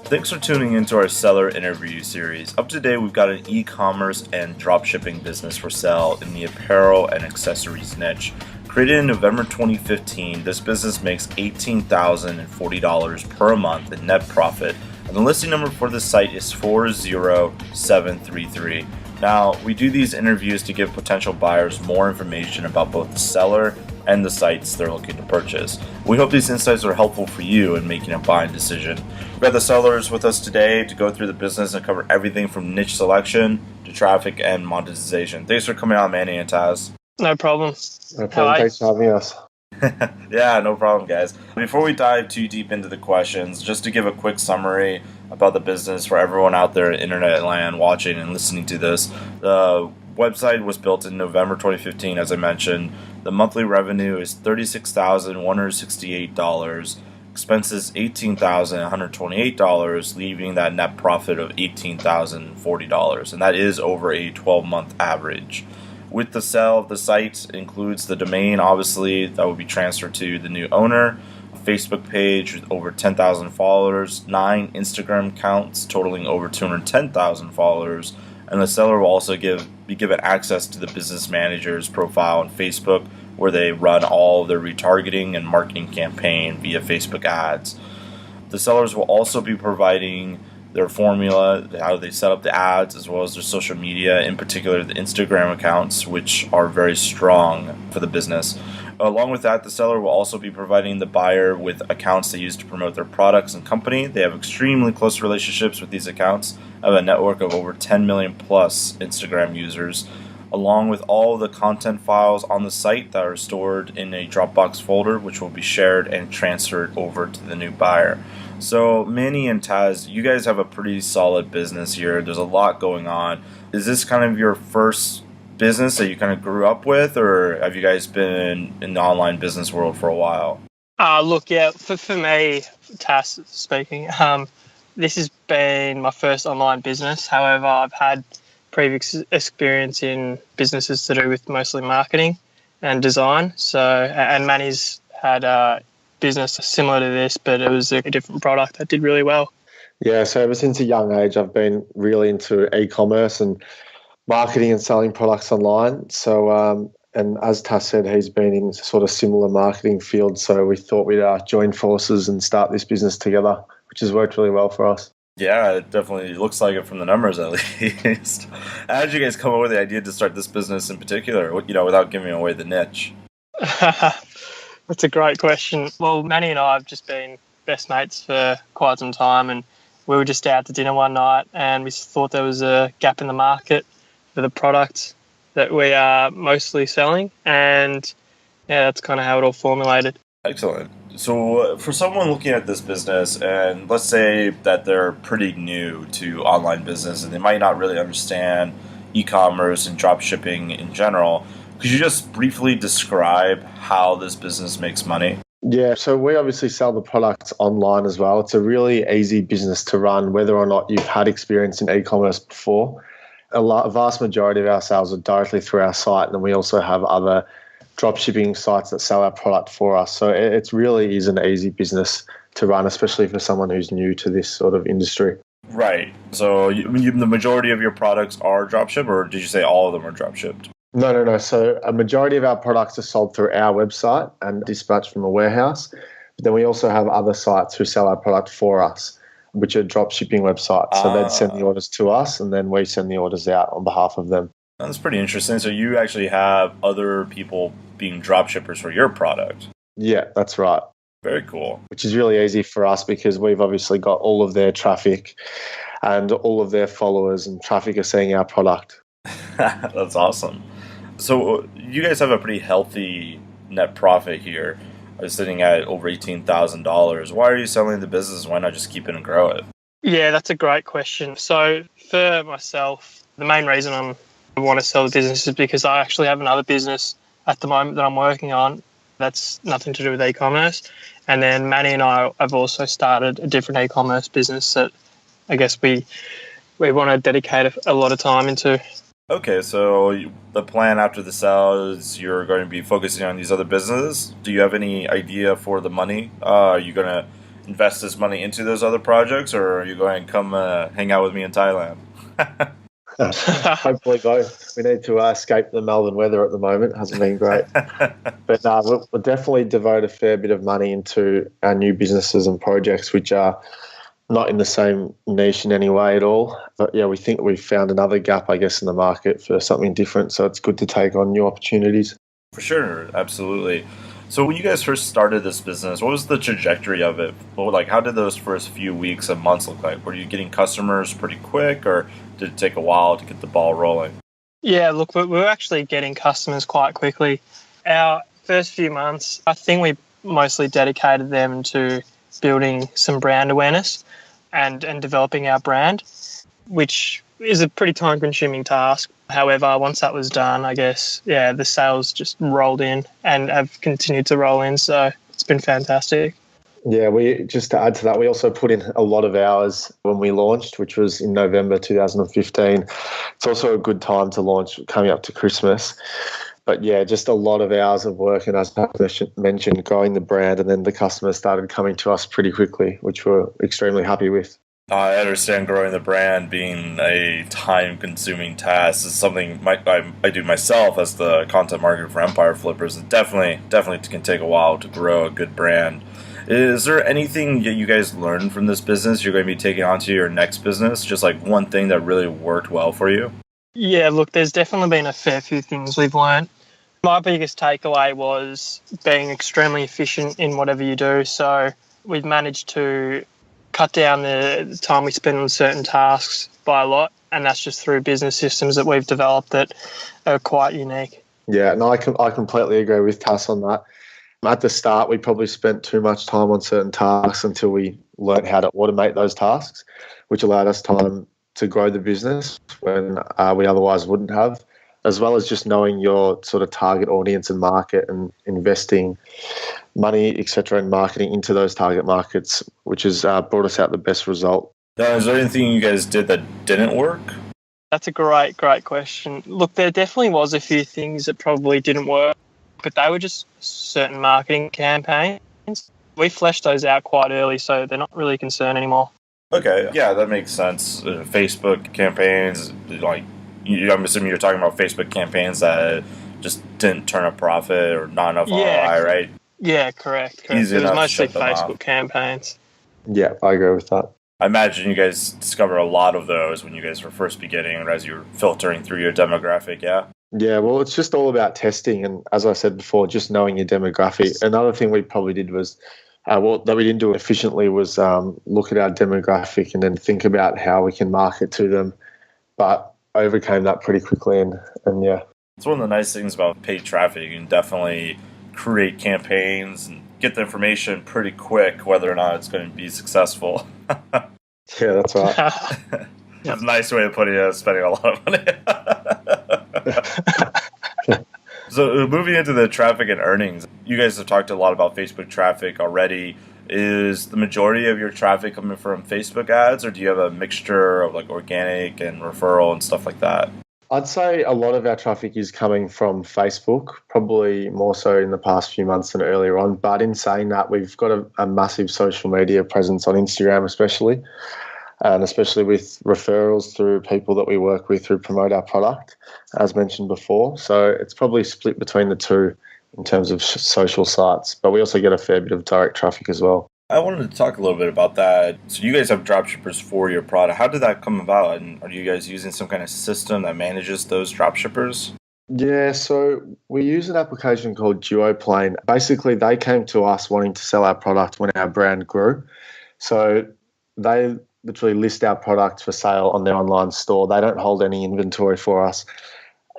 Thanks for tuning into our seller interview series. Up to date, we've got an e-commerce and dropshipping business for sale in the apparel and accessories niche. Created in November 2015, this business makes $18,040 per month in net profit, and the listing number for this site is 40733. Now, we do these interviews to give potential buyers more information about both the seller and the sites they're looking to purchase. We hope these insights are helpful for you in making a buying decision. We've got the sellers with us today to go through the business and cover everything from niche selection to traffic and monetization. Thanks for coming on, Manny and Taz. No problem. No problem. Thanks for having us. Yeah, no problem, guys. Before we dive too deep into the questions, just to give a quick summary about the business for everyone out there in internet land watching and listening to this. The website was built in November 2015, as I mentioned. The monthly revenue is $36,168. Expenses $18,128, leaving that net profit of $18,040, and that is over a 12-month average. With the sale of the site includes the domain, obviously, that will be transferred to the new owner, a Facebook page with over 10,000 followers, 9 Instagram accounts totaling over 210,000 followers, and the seller will also be given access to the business manager's profile on Facebook, where they run all their retargeting and marketing campaign via Facebook ads. The sellers will also be providing their formula, how they set up the ads, as well as their social media, in particular the Instagram accounts, which are very strong for the business. Along with that, the seller will also be providing the buyer with accounts they use to promote their products and company. They have extremely close relationships with these accounts, have a network of over 10 million plus Instagram users, along with all the content files on the site that are stored in a Dropbox folder, which will be shared and transferred over to the new buyer. So, Manny and Taz, you guys have a pretty solid business here. There's a lot going on. Is this kind of your first business that you kind of grew up with, or have you guys been in the online business world for a while? Look, yeah, for me, Taz speaking, this has been my first online business. However, I've had previous experience in businesses to do with mostly marketing and design. So, and Manny's had a business similar to this, but it was a different product that did really well. Yeah, so ever since a young age, I've been really into e-commerce and marketing and selling products online. So, and as Tass said, he's been in sort of similar marketing field. So we thought we'd join forces and start this business together, which has worked really well for us. Yeah, it definitely looks like it from the numbers, at least. How did you guys come up with the idea to start this business in particular, without giving away the niche? That's a great question. Well, Manny and I have just been best mates for quite some time, and we were just out to dinner one night and we thought there was a gap in the market for the product that we are mostly selling, and yeah, that's kind of how it all formulated. Excellent. So for someone looking at this business, and let's say that they're pretty new to online business and they might not really understand e-commerce and drop shipping in general, could you just briefly describe how this business makes money? Yeah, so we obviously sell the products online as well. It's a really easy business to run, whether or not you've had experience in e-commerce before. A vast majority of our sales are directly through our site, and then we also have other dropshipping sites that sell our product for us. So it really is an easy business to run, especially for someone who's new to this sort of industry. Right. So the majority of your products are dropshipped, or did you say all of them are dropshipped? No. So a majority of our products are sold through our website and dispatched from a warehouse. But then we also have other sites who sell our product for us, which are dropshipping websites. So they'd send the orders to us, and then we send the orders out on behalf of them. That's pretty interesting. So you actually have other people being dropshippers for your product. Yeah, that's right. Very cool. Which is really easy for us because we've obviously got all of their traffic and all of their followers and traffic are seeing our product. That's awesome. So you guys have a pretty healthy net profit here, sitting at over $18,000. Why are you selling the business? Why not just keep it and grow it? Yeah, that's a great question. So for myself, the main reason I want to sell the business is because I actually have another business at the moment that I'm working on that's nothing to do with e-commerce. And then Manny and I have also started a different e-commerce business that I guess we want to dedicate a lot of time into. Okay, so the plan after the sale is you're going to be focusing on these other businesses. Do you have any idea for the money? Are you going to invest this money into those other projects, or are you going to come hang out with me in Thailand? Hopefully both. We need to escape the Melbourne weather at the moment. It hasn't been great. But we'll definitely devote a fair bit of money into our new businesses and projects, which are not in the same niche in any way at all. But yeah, we think we've found another gap, I guess, in the market for something different. So it's good to take on new opportunities. For sure, absolutely. So when you guys first started this business, what was the trajectory of it? Well, like, how did those first few weeks and months look like? Were you getting customers pretty quick, or did it take a while to get the ball rolling? Yeah, look, we were actually getting customers quite quickly. Our first few months, I think we mostly dedicated them to building some brand awareness and developing our brand, which is a pretty time-consuming task. However, once that was done, I guess, yeah, the sales just rolled in and have continued to roll in. So it's been fantastic. Yeah, just to add to that, we also put in a lot of hours when we launched, which was in November 2015. It's also a good time to launch coming up to Christmas. But yeah, just a lot of hours of work, and as I mentioned, growing the brand, and then the customers started coming to us pretty quickly, which we're extremely happy with. I understand growing the brand being a time-consuming task is something I do myself as the content marketer for Empire Flippers. It definitely can take a while to grow a good brand. Is there anything that you guys learned from this business you're going to be taking onto your next business? Just like one thing that really worked well for you? Yeah, look, there's definitely been a fair few things we've learned. My biggest takeaway was being extremely efficient in whatever you do. So we've managed to cut down the time we spend on certain tasks by a lot, and that's just through business systems that we've developed that are quite unique. Yeah, no, I completely agree with Tass on that. At the start, we probably spent too much time on certain tasks until we learned how to automate those tasks, which allowed us time to grow the business when we otherwise wouldn't have, as well as just knowing your sort of target audience and market and investing money, etc., in marketing into those target markets, which has brought us out the best result. Now, is there anything you guys did that didn't work? That's a great question. Look, there definitely was a few things that probably didn't work, but they were just certain marketing campaigns. We fleshed those out quite early, so they're not really a concern anymore. Okay, yeah, that makes sense. Facebook campaigns, like, I'm assuming you're talking about Facebook campaigns that just didn't turn a profit or not enough ROI, right? Yeah, correct. Easy it was enough to mostly shut them Facebook off. campaigns. Yeah, I agree with that. I imagine you guys discovered a lot of those when you guys were first beginning and as you were filtering through your demographic, yeah? Yeah, well, it's just all about testing. And as I said before, just knowing your demographic. Another thing we probably did was, that we didn't do efficiently was look at our demographic and then think about how we can market to them, but overcame that pretty quickly. And yeah. It's one of the nice things about paid traffic. You can definitely create campaigns and get the information pretty quick whether or not it's going to be successful. Yeah, that's right. It's a nice way of putting it, spending a lot of money. So moving into the traffic and earnings, you guys have talked a lot about Facebook traffic already. Is the majority of your traffic coming from Facebook ads, or do you have a mixture of like organic and referral and stuff like that? I'd say a lot of our traffic is coming from Facebook, probably more so in the past few months than earlier on. But in saying that, we've got a massive social media presence on Instagram especially, and especially with referrals through people that we work with who promote our product, as mentioned before. So it's probably split between the two in terms of social sites, but we also get a fair bit of direct traffic as well. I wanted to talk a little bit about that. So you guys have dropshippers for your product. How did that come about? And are you guys using some kind of system that manages those dropshippers? Yeah, so we use an application called Duoplane. Basically, they came to us wanting to sell our product when our brand grew. So they literally list our product for sale on their online store. They don't hold any inventory for us.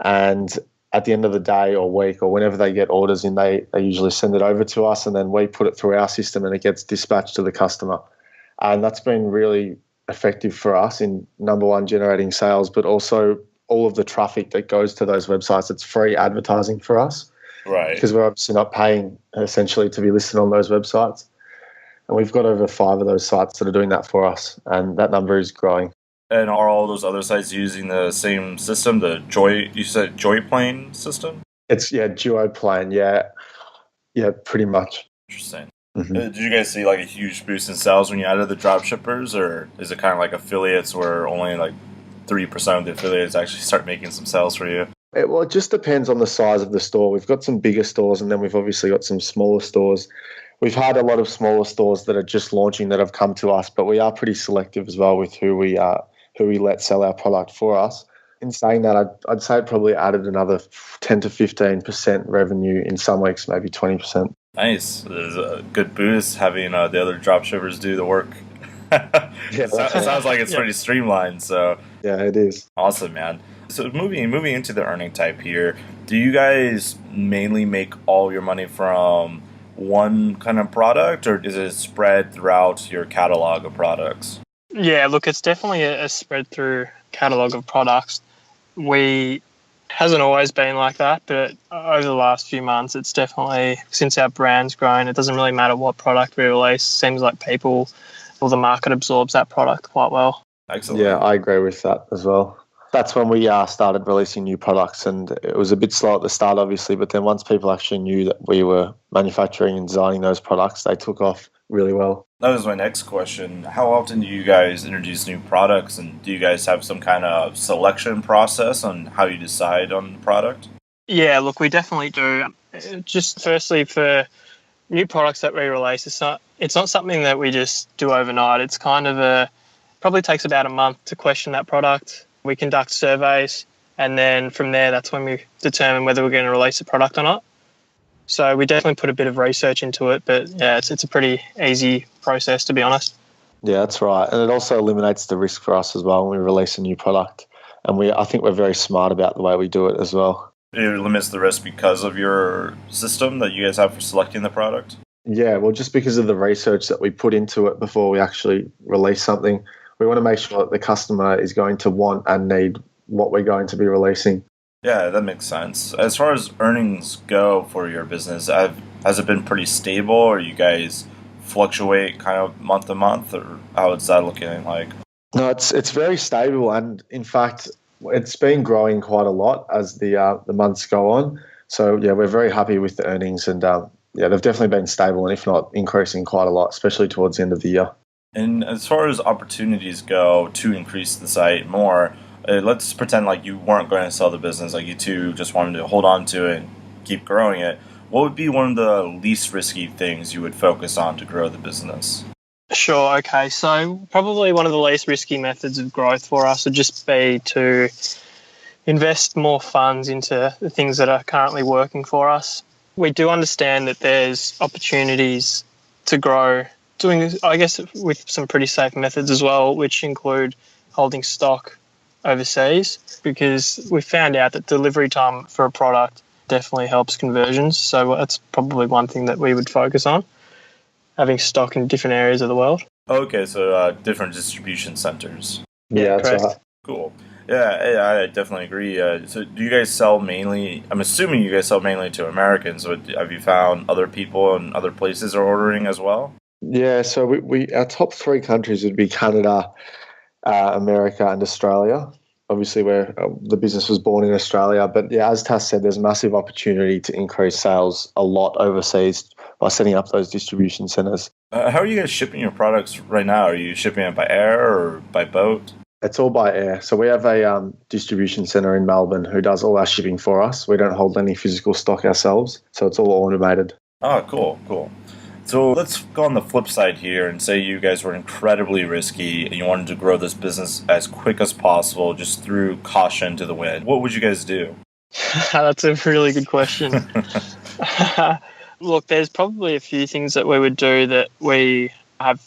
And at the end of the day or week or whenever they get orders in, they usually send it over to us, and then we put it through our system and it gets dispatched to the customer. And that's been really effective for us in, number one, generating sales, but also all of the traffic that goes to those websites. It's free advertising for us. Right. Because we're obviously not paying essentially to be listed on those websites. And we've got over 5 of those sites that are doing that for us, and that number is growing. And are all those other sites using the same system, you said Joyplane system? It's, Duoplane, yeah, pretty much. Interesting. Did you guys see like a huge boost in sales when you added the drop shippers, or is it kind of like affiliates where only like 3% of the affiliates actually start making some sales for you? It just depends on the size of the store. We've got some bigger stores, and then we've obviously got some smaller stores. We've had a lot of smaller stores that are just launching that have come to us, but we are pretty selective as well with who we let sell our product for us. In saying that, I'd say it probably added another 10 to 15% revenue in some weeks, maybe 20%. Nice. There's a good boost having the other dropshippers do the work. It sounds like it's pretty streamlined. So yeah, it is. Awesome, man. So moving into the earning type here, do you guys mainly make all your money from one kind of product, or is it spread throughout your catalog of products? Yeah, look, it's definitely a spread through catalog of products. We hasn't always been like that, but over the last few months, it's definitely, since our brand's grown, it doesn't really matter what product we release. It seems like people or the market absorbs that product quite well. Excellent. Yeah, I agree with that as well. That's when we started releasing new products, and it was a bit slow at the start, obviously, but then once people actually knew that we were manufacturing and designing those products, they took off really well. That was my next question. How often do you guys introduce new products, and do you guys have some kind of selection process on how you decide on the product? Yeah, look, we definitely do. Just firstly, for new products that we release, it's not something that we just do overnight. It's kind of probably takes about a month to question that product. We conduct surveys, and then from there, that's when we determine whether we're going to release a product or not. So we definitely put a bit of research into it, but yeah, it's a pretty easy process, to be honest. Yeah, that's right. And it also eliminates the risk for us as well when we release a new product. And I think we're very smart about the way we do it as well. It limits the risk because of your system that you guys have for selecting the product? Yeah, well, just because of the research that we put into it before we actually release something, we want to make sure that the customer is going to want and need what we're going to be releasing. Yeah, that makes sense. As far as earnings go for your business, has it been pretty stable, or you guys fluctuate kind of month to month, or how is that looking like? No, it's very stable, and in fact, it's been growing quite a lot as the months go on. So yeah, we're very happy with the earnings, and yeah, they've definitely been stable, and if not increasing quite a lot, especially towards the end of the year. And as far as opportunities go to increase the site more, let's pretend like you weren't going to sell the business, like you two just wanted to hold on to it and keep growing it. What would be one of the least risky things you would focus on to grow the business? Sure, okay. So probably one of the least risky methods of growth for us would just be to invest more funds into the things that are currently working for us. We do understand that there's opportunities to grow doing this, I guess, with some pretty safe methods as well, which include holding stock overseas, because we found out that delivery time for a product definitely helps conversions. So that's probably one thing that we would focus on, having stock in different areas of the world. Okay, so different distribution centers. Yeah, that's correct. right. Cool. Yeah, I definitely agree. So do you guys sell mainly, I'm assuming you guys sell mainly to Americans, but have you found other people in other places are ordering as well? Yeah, so we our top three countries would be Canada, America, and Australia. Obviously, where the business was born in Australia. But yeah, as Tass said, there's massive opportunity to increase sales a lot overseas by setting up those distribution centers. How are you guys shipping your products right now? Are you shipping it by air or by boat? It's all by air. So we have a distribution center in Melbourne who does all our shipping for us. We don't hold any physical stock ourselves, so it's all automated. Oh, cool. So let's go on the flip side here and say you guys were incredibly risky and you wanted to grow this business as quick as possible just through caution to the wind. What would you guys do? That's a really good question. Look, there's probably a few things that we would do that we have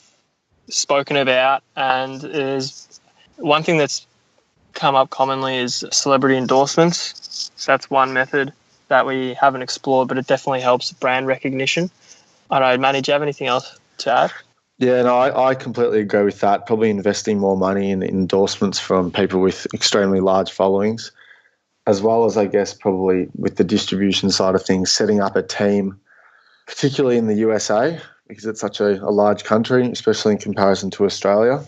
spoken about, and there's one thing that's come up commonly is celebrity endorsements. So that's one method that we haven't explored, but it definitely helps brand recognition. I don't know, Manny, do you have anything else to add? Yeah, no, I completely agree with that. Probably investing more money in endorsements from people with extremely large followings, as well as, I guess, probably with the distribution side of things, setting up a team, particularly in the USA, because it's such a large country, especially in comparison to Australia,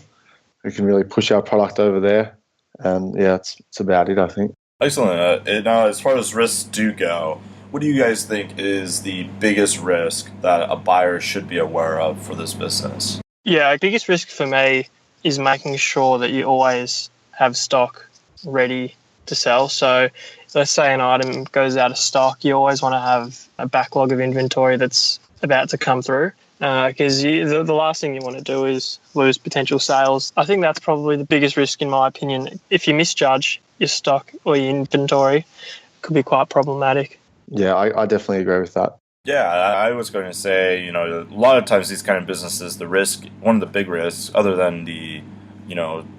who can really push our product over there. And yeah, it's about it, I think. Excellent. Now, as far as risks do go, What do you guys think is the biggest risk that a buyer should be aware of for this business? Yeah, the biggest risk for me is making sure that you always have stock ready to sell. So let's say an item goes out of stock, you always want to have a backlog of inventory that's about to come through, because the last thing you want to do is lose potential sales. I think that's probably the biggest risk in my opinion. If you misjudge your stock or your inventory, it could be quite problematic. Yeah, I definitely agree with that. Yeah, I was going to say, a lot of times these kind of businesses, the risk, one of the big risks, other than the,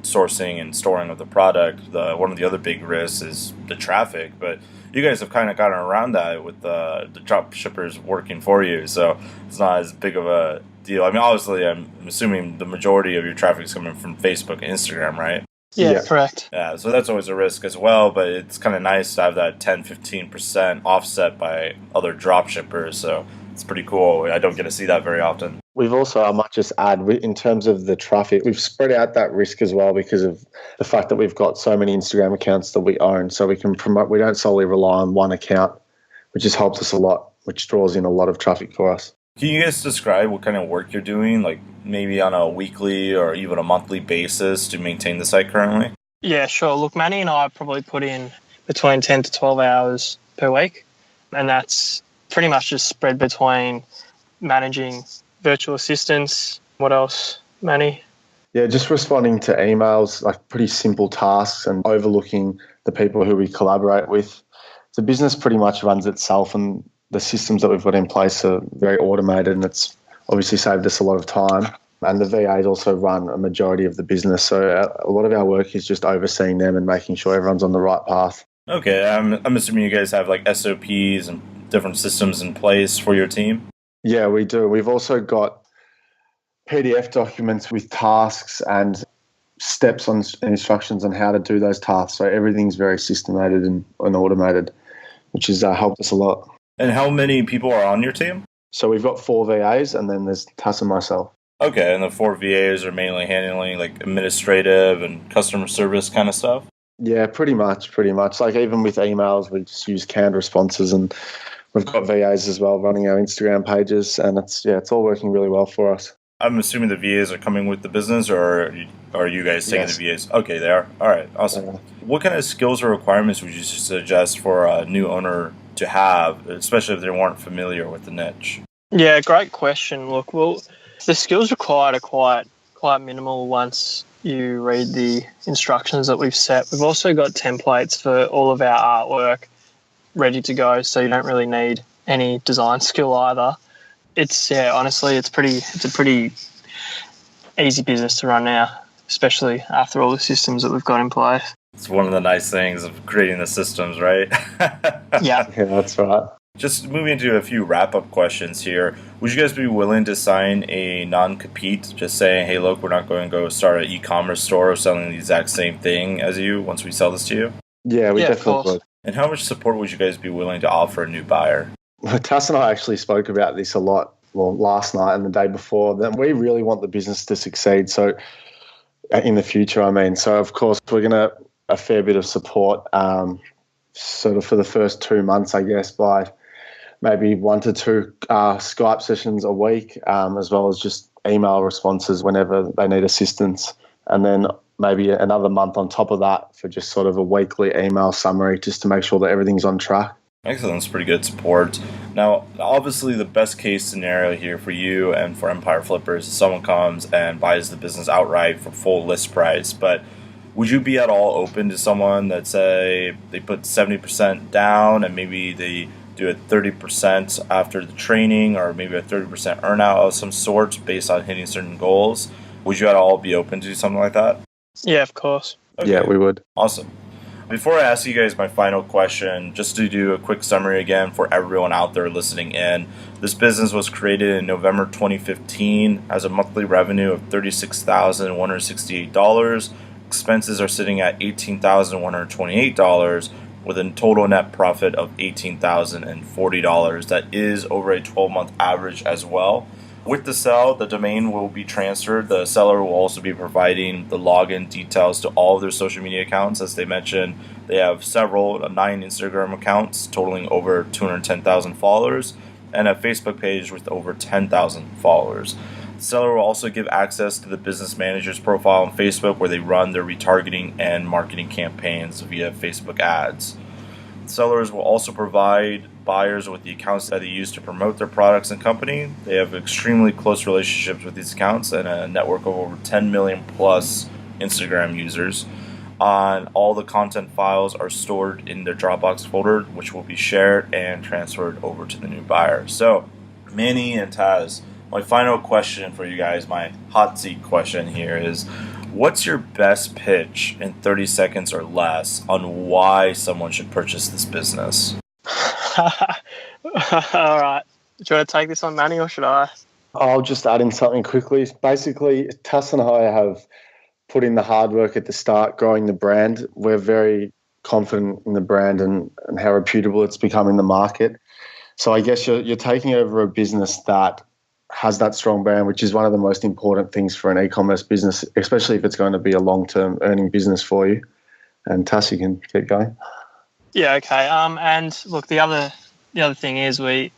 sourcing and storing of the product, one of the other big risks is the traffic. But you guys have kind of gotten around that with the drop shippers working for you, so it's not as big of a deal. I mean, obviously, I'm assuming the majority of your traffic is coming from Facebook and Instagram, right? Yeah, correct. Yeah, so that's always a risk as well, but it's kind of nice to have that 10-15% offset by other drop shippers, so it's pretty cool. I don't get to see that very often. We've also, I might just add, in terms of the traffic, we've spread out that risk as well because of the fact that we've got so many Instagram accounts that we own, so we can promote. We don't solely rely on one account, which just helps us a lot, which draws in a lot of traffic for us. Can you guys describe what kind of work you're doing, like maybe on a weekly or even a monthly basis to maintain the site currently? Yeah, sure. Look, Manny and I probably put in between 10 to 12 hours per week, and that's pretty much just spread between managing virtual assistants. What else, Manny? Yeah, just responding to emails, like pretty simple tasks, and overlooking the people who we collaborate with. The business pretty much runs itself, and the systems that we've got in place are very automated, and it's obviously saved us a lot of time. And the VAs also run a majority of the business, so a lot of our work is just overseeing them and making sure everyone's on the right path. Okay, I'm assuming you guys have like SOPs and different systems in place for your team? Yeah, we do. We've also got PDF documents with tasks and steps and instructions on how to do those tasks. So everything's very systemated and automated, which has helped us a lot. And how many people are on your team? So we've got 4 VAs, and then there's Tass and myself. Okay, and the 4 VAs are mainly handling like administrative and customer service kind of stuff? Yeah, pretty much. Like even with emails, we just use canned responses, and we've got VAs as well running our Instagram pages, and it's all working really well for us. I'm assuming the VAs are coming with the business, or are you guys taking Yes. the VAs? Okay, they are. All right, awesome. What kind of skills or requirements would you suggest for a new owner to have, especially if they weren't familiar with the niche? Yeah, great question. Look, well, the skills required are quite minimal once you read the instructions that we've set. We've also got templates for all of our artwork ready to go, so you don't really need any design skill either. Honestly, it's a pretty easy business to run now, especially after all the systems that we've got in place. It's one of the nice things of creating the systems, right? Yeah, that's right. Just moving into a few wrap-up questions here. Would you guys be willing to sign a non-compete, just saying, hey, look, we're not going to go start an e-commerce store selling the exact same thing as you once we sell this to you? Yeah, we definitely would. And how much support would you guys be willing to offer a new buyer? Well, Tass and I actually spoke about this a lot, last night and the day before, that we really want the business to succeed. So in the future, so of course, we're going to a fair bit of support sort of for the first 2 months, I guess, by maybe 1 to 2 Skype sessions a week, as well as just email responses whenever they need assistance. And then maybe another month on top of that for just sort of a weekly email summary just to make sure that everything's on track. Excellent. That's pretty good support. Now, obviously, the best case scenario here for you and for Empire Flippers is someone comes and buys the business outright for full list price. But would you be at all open to someone that, say, they put 70% down and maybe they do a 30% after the training, or maybe a 30% earnout of some sort based on hitting certain goals? Would you at all be open to something like that? Yeah, of course. Okay. Yeah, we would. Awesome. Before I ask you guys my final question, just to do a quick summary again for everyone out there listening in, this business was created in November 2015, has a monthly revenue of $36,168. Expenses are sitting at $18,128, with a total net profit of $18,040. That is over a 12-month average as well. With the sale, the domain will be transferred. The seller will also be providing the login details to all of their social media accounts. As they mentioned, they have several, 9 Instagram accounts totaling over 210,000 followers, and a Facebook page with over 10,000 followers. The seller will also give access to the business manager's profile on Facebook, where they run their retargeting and marketing campaigns via Facebook ads. Sellers will also provide buyers with the accounts that they use to promote their products and company. They have extremely close relationships with these accounts and a network of over 10 million plus Instagram users. All the content files are stored in their Dropbox folder, which will be shared and transferred over to the new buyer. So, Manny and Taz, my final question for you guys, my hot seat question here is, what's your best pitch in 30 seconds or less on why someone should purchase this business? All right. Do you want to take this on, Manny, or should I? I'll just add in something quickly. Basically, Tass and I have put in the hard work at the start growing the brand. We're very confident in the brand and how reputable it's become in the market. So I guess you're taking over a business that has that strong brand, which is one of the most important things for an e-commerce business, especially if it's going to be a long-term earning business for you. And Tass, you can keep going. Yeah, okay. And look, the other thing is we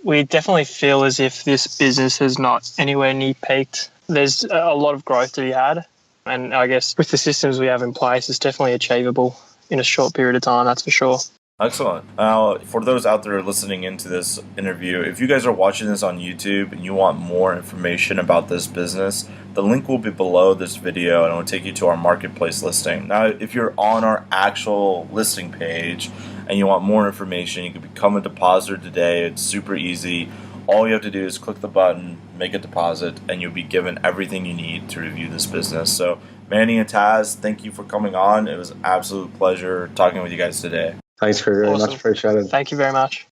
definitely feel as if this business has not anywhere near peaked. There's a lot of growth to be had, and I guess with the systems we have in place, it's definitely achievable in a short period of time, that's for sure. Excellent. Now, for those out there listening into this interview, if you guys are watching this on YouTube and you want more information about this business, the link will be below this video and it will take you to our marketplace listing. Now, if you're on our actual listing page and you want more information, you can become a depositor today. It's super easy. All you have to do is click the button, make a deposit, and you'll be given everything you need to review this business. So, Manny and Taz, thank you for coming on. It was an absolute pleasure talking with you guys today. Thanks, Gregory. Awesome. Much appreciated. Thank you very much.